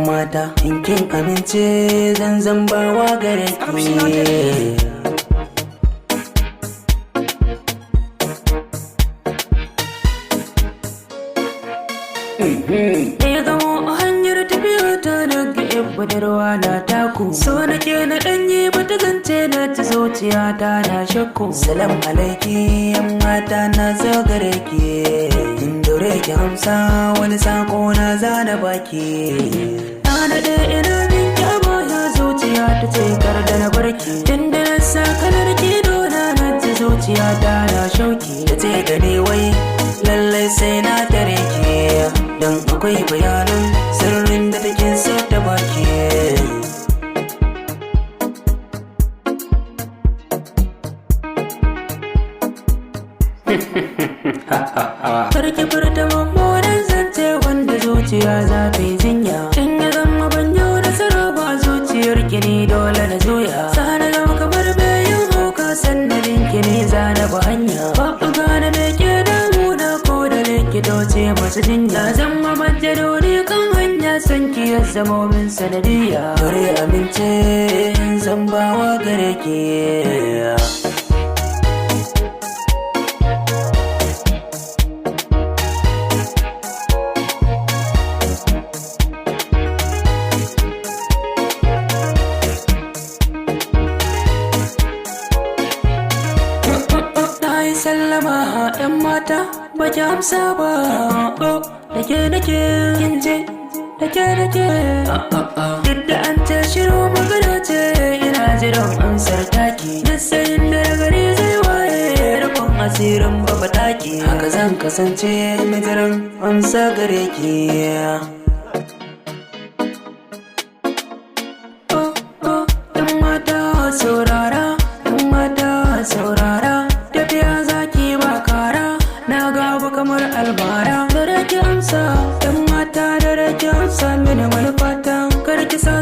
mata in kin amince zan zambawa gare ki. Ya gamo a hanyar tafiya ta daga yan budurwa na taku, so nake na ɗanye bata zance na ta zuciya ta na shakku. Salam alaiki yan mata na zo gare ki, in daure ki amsa wani sako na zana baki. Na daɗe ina bin kyama ya zuciya ta ce kar da na barki, tunda na sa kalar ki dona na ta zuciya ta na shauki. Ta ce gani wai lallai sai na tare ki, dan akwai bayanan sirrin da take so ta baki. Farki furta mummunan zance wanda zuciya za ta yi jinya, in ya zama ban yau nasara ba zuciyar ki ne dole na juya. Sana zama kamar bayan hauka sannarin ki ne zana ba hanya, babu gane da ke damuna ko da likitoci masu jinya. Zama majjaloli kan hanya san ki ya zama min sanadiyya, kare amince zan bawa gare ki. Sallama ‘yan mata ba ki amsa ba, da ke nake kin je da ke duk da an ce shiru magana ce ina jiran amsar taki. Duk sayin da gari zai waye rufin asirin baba taki, haka zan kasance majiran amsa gare ki. ‘Yan mata saurara, ‘yan mata saurara, tafiya zaki ba kara, na gaba kamar albara. Da rake amsa, ‘yan mata da rake amsa mini manufata, kar ki sa